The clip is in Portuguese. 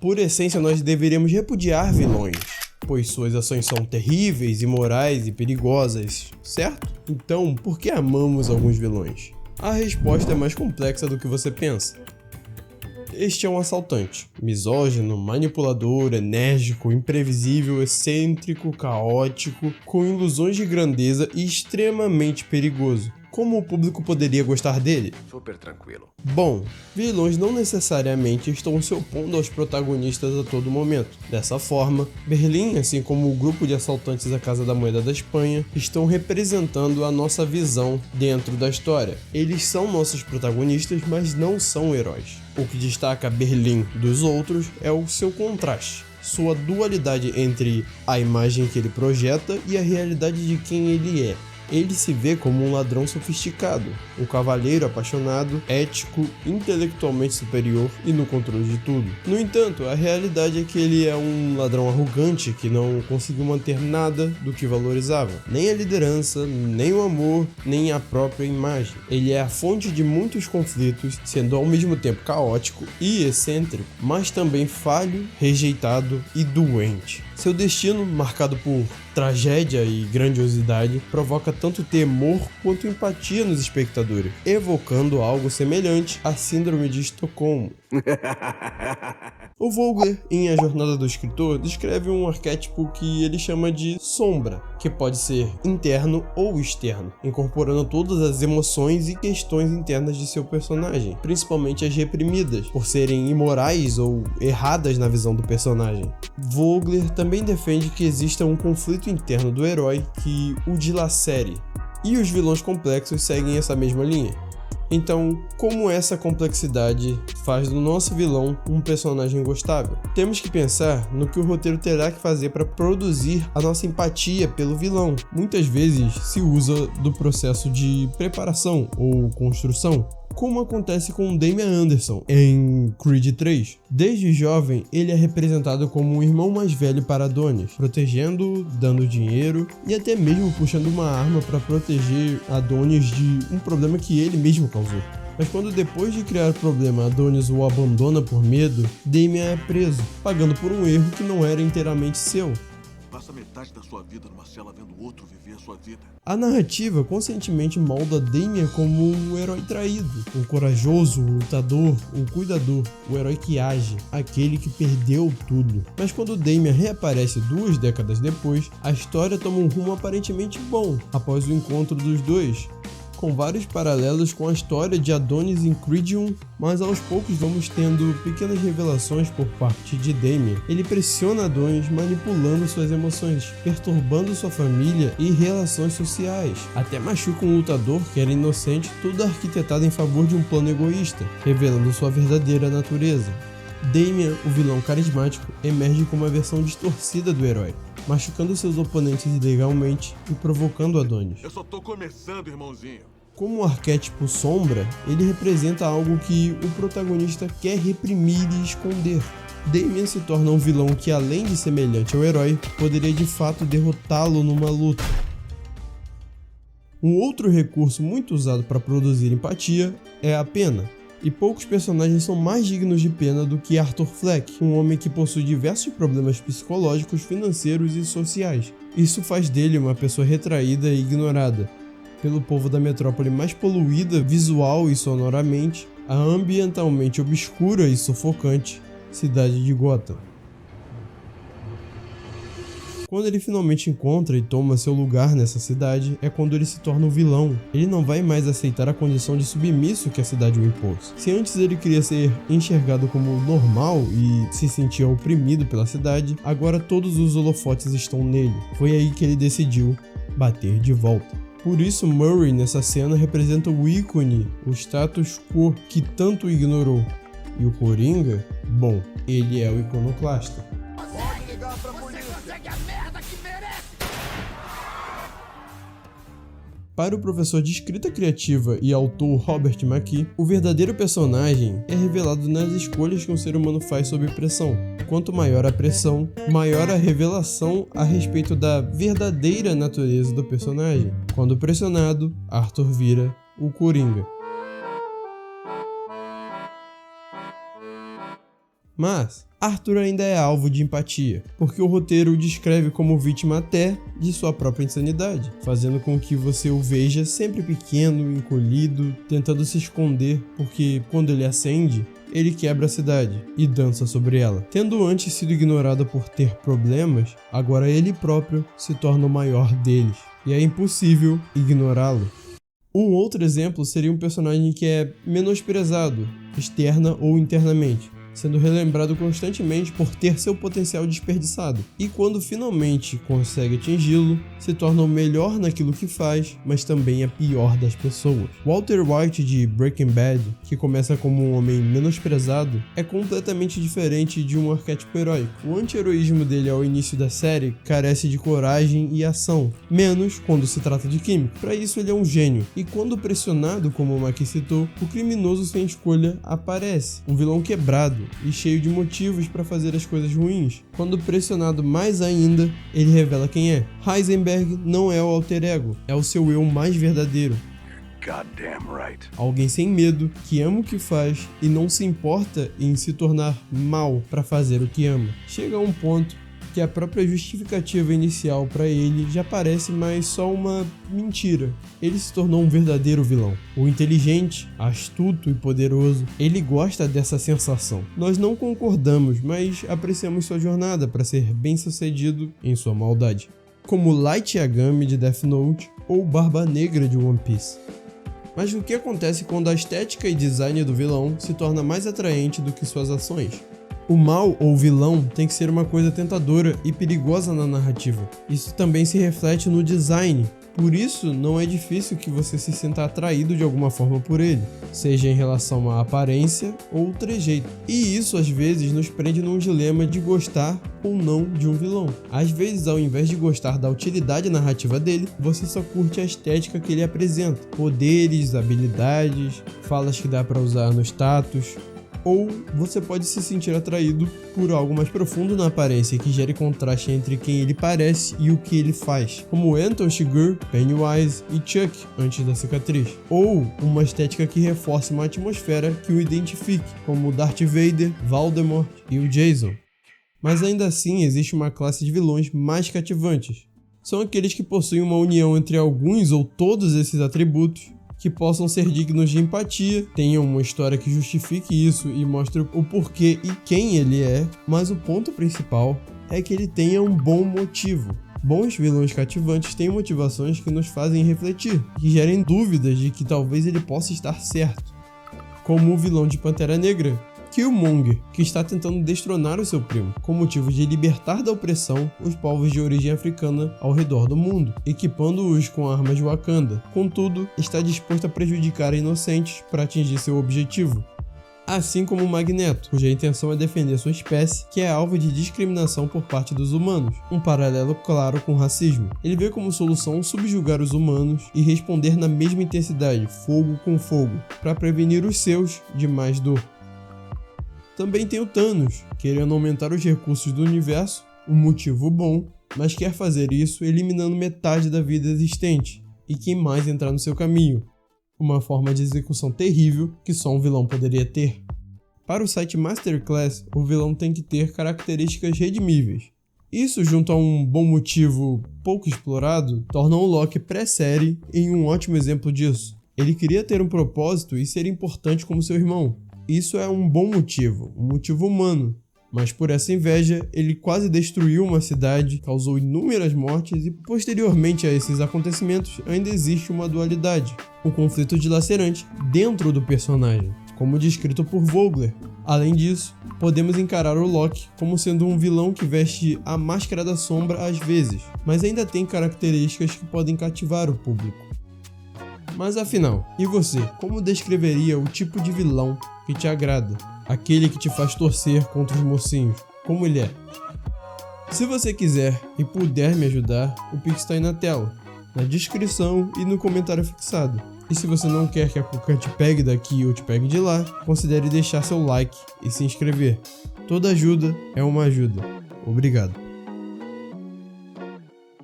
Por essência, nós deveríamos repudiar vilões, pois suas ações são terríveis, imorais e perigosas, certo? Então, por que amamos alguns vilões? A resposta é mais complexa do que você pensa. Este é um assaltante, misógino, manipulador, enérgico, imprevisível, excêntrico, caótico, com ilusões de grandeza e extremamente perigoso. Como o público poderia gostar dele? Super tranquilo. Bom, vilões não necessariamente estão se opondo aos protagonistas a todo momento. Dessa forma, Berlim, assim como o grupo de assaltantes à Casa da Moeda da Espanha, estão representando a nossa visão dentro da história. Eles são nossos protagonistas, mas não são heróis. O que destaca Berlim dos outros é o seu contraste, sua dualidade entre a imagem que ele projeta e a realidade de quem ele é. Ele se vê como um ladrão sofisticado, um cavalheiro apaixonado, ético, intelectualmente superior e no controle de tudo. No entanto, a realidade é que ele é um ladrão arrogante que não conseguiu manter nada do que valorizava, nem a liderança, nem o amor, nem a própria imagem. Ele é a fonte de muitos conflitos, sendo ao mesmo tempo caótico e excêntrico, mas também falho, rejeitado e doente. Seu destino, marcado por tragédia e grandiosidade, provoca tanto temor quanto empatia nos espectadores, evocando algo semelhante à Síndrome de Estocolmo. O Vogler, em A Jornada do Escritor, descreve um arquétipo que ele chama de sombra, que pode ser interno ou externo, incorporando todas as emoções e questões internas de seu personagem, principalmente as reprimidas, por serem imorais ou erradas na visão do personagem. Vogler também defende que exista um conflito interno do herói que o dilacere, e os vilões complexos seguem essa mesma linha. Então, como essa complexidade faz do nosso vilão um personagem gostável? Temos que pensar no que o roteiro terá que fazer para produzir a nossa empatia pelo vilão. Muitas vezes se usa do processo de preparação ou construção, como acontece com Damian Anderson em Creed 3. Desde jovem, ele é representado como um irmão mais velho para Adonis, protegendo, dando dinheiro e até mesmo puxando uma arma para proteger Adonis de um problema que ele mesmo causou. Mas quando depois de criar o problema Adonis o abandona por medo, Damian é preso, pagando por um erro que não era inteiramente seu. Passa metade da sua vida numa cela vendo o outro viver a sua vida. A narrativa conscientemente molda Damian como um herói traído, o corajoso, o lutador, o cuidador, o herói que age, aquele que perdeu tudo. Mas quando Damian reaparece 2 décadas depois, a história toma um rumo aparentemente bom após o encontro dos dois, com vários paralelos com a história de Adonis em Creed 1, mas aos poucos vamos tendo pequenas revelações por parte de Damian. Ele pressiona Adonis manipulando suas emoções, perturbando sua família e relações sociais, até machuca um lutador que era inocente, tudo arquitetado em favor de um plano egoísta, revelando sua verdadeira natureza. Damian, o vilão carismático, emerge como uma versão distorcida do herói, machucando seus oponentes ilegalmente e provocando Adonis. Eu só tô começando, irmãozinho. Como o arquétipo sombra, ele representa algo que o protagonista quer reprimir e esconder. Damian se torna um vilão que, além de semelhante ao herói, poderia de fato derrotá-lo numa luta. Um outro recurso muito usado para produzir empatia é a pena. E poucos personagens são mais dignos de pena do que Arthur Fleck, um homem que possui diversos problemas psicológicos, financeiros e sociais. Isso faz dele uma pessoa retraída e ignorada pelo povo da metrópole mais poluída visual e sonoramente, a ambientalmente obscura e sufocante cidade de Gotham. Quando ele finalmente encontra e toma seu lugar nessa cidade, é quando ele se torna um vilão. Ele não vai mais aceitar a condição de submisso que a cidade o impôs. Se antes ele queria ser enxergado como normal e se sentia oprimido pela cidade, agora todos os holofotes estão nele. Foi aí que ele decidiu bater de volta. Por isso Murray nessa cena representa o ícone, o status quo que tanto ignorou. E o Coringa, bom, ele é o iconoclasta. Para o professor de escrita criativa e autor Robert McKee, o verdadeiro personagem é revelado nas escolhas que um ser humano faz sob pressão. Quanto maior a pressão, maior a revelação a respeito da verdadeira natureza do personagem. Quando pressionado, Arthur vira o Coringa. Mas Arthur ainda é alvo de empatia, porque o roteiro o descreve como vítima até de sua própria insanidade, fazendo com que você o veja sempre pequeno, encolhido, tentando se esconder, porque quando ele acende, ele quebra a cidade e dança sobre ela. Tendo antes sido ignorado por ter problemas, agora ele próprio se torna o maior deles, e é impossível ignorá-lo. Um outro exemplo seria um personagem que é menosprezado, externa ou internamente, sendo relembrado constantemente por ter seu potencial desperdiçado, e quando finalmente consegue atingi-lo, se torna o melhor naquilo que faz, mas também a pior das pessoas. Walter White de Breaking Bad, que começa como um homem menosprezado, é completamente diferente de um arquétipo heróico. O anti-heroísmo dele ao início da série carece de coragem e ação, menos quando se trata de químico. Para isso ele é um gênio, e quando pressionado, como o Maki citou, o criminoso sem escolha aparece, um vilão quebrado e cheio de motivos para fazer as coisas ruins. Quando pressionado mais ainda, ele revela quem é. Heisenberg não é o alter ego, é o seu eu mais verdadeiro. Goddamn right. Alguém sem medo, que ama o que faz e não se importa em se tornar mal para fazer o que ama. Chega a um ponto que a própria justificativa inicial para ele já parece mais só uma mentira. Ele se tornou um verdadeiro vilão. O inteligente, astuto e poderoso, ele gosta dessa sensação. Nós não concordamos, mas apreciamos sua jornada para ser bem-sucedido em sua maldade. Como Light Yagami de Death Note ou Barba Negra de One Piece. Mas o que acontece quando a estética e design do vilão se torna mais atraente do que suas ações? O mal ou vilão tem que ser uma coisa tentadora e perigosa na narrativa. Isso também se reflete no design. Por isso, não é difícil que você se sinta atraído de alguma forma por ele, seja em relação à aparência ou trejeito. E isso, às vezes, nos prende num dilema de gostar ou não de um vilão. Às vezes, ao invés de gostar da utilidade narrativa dele, você só curte a estética que ele apresenta. Poderes, habilidades, falas que dá para usar no status. Ou você pode se sentir atraído por algo mais profundo na aparência que gere contraste entre quem ele parece e o que ele faz, como Anton Chigurh, Pennywise e Chuck antes da cicatriz. Ou uma estética que reforce uma atmosfera que o identifique, como Darth Vader, Voldemort e o Jason. Mas ainda assim existe uma classe de vilões mais cativantes. São aqueles que possuem uma união entre alguns ou todos esses atributos, que possam ser dignos de empatia, tenham uma história que justifique isso e mostre o porquê e quem ele é, mas o ponto principal é que ele tenha um bom motivo. Bons vilões cativantes têm motivações que nos fazem refletir, que gerem dúvidas de que talvez ele possa estar certo, como o vilão de Pantera Negra, Killmonger, que está tentando destronar o seu primo, com motivo de libertar da opressão os povos de origem africana ao redor do mundo, equipando-os com armas de Wakanda. Contudo, está disposto a prejudicar inocentes para atingir seu objetivo. Assim como o Magneto, cuja intenção é defender sua espécie, que é alvo de discriminação por parte dos humanos, um paralelo claro com o racismo. Ele vê como solução subjugar os humanos e responder na mesma intensidade, fogo com fogo, para prevenir os seus de mais dor. Também tem o Thanos, querendo aumentar os recursos do universo, um motivo bom, mas quer fazer isso eliminando metade da vida existente e quem mais entrar no seu caminho. Uma forma de execução terrível que só um vilão poderia ter. Para o site Masterclass, o vilão tem que ter características redimíveis. Isso, junto a um bom motivo pouco explorado, torna o Loki pré-série em um ótimo exemplo disso. Ele queria ter um propósito e ser importante como seu irmão. Isso é um bom motivo, um motivo humano, mas por essa inveja ele quase destruiu uma cidade, causou inúmeras mortes e posteriormente a esses acontecimentos ainda existe uma dualidade, um conflito dilacerante dentro do personagem, como descrito por Vogler. Além disso, podemos encarar o Loki como sendo um vilão que veste a máscara da sombra às vezes, mas ainda tem características que podem cativar o público. Mas afinal, e você? Como descreveria o tipo de vilão que te agrada? Aquele que te faz torcer contra os mocinhos? Como ele é? Se você quiser e puder me ajudar, o Pix está aí na tela, na descrição e no comentário fixado. E se você não quer que a Cuca te pegue daqui ou te pegue de lá, considere deixar seu like e se inscrever. Toda ajuda é uma ajuda. Obrigado.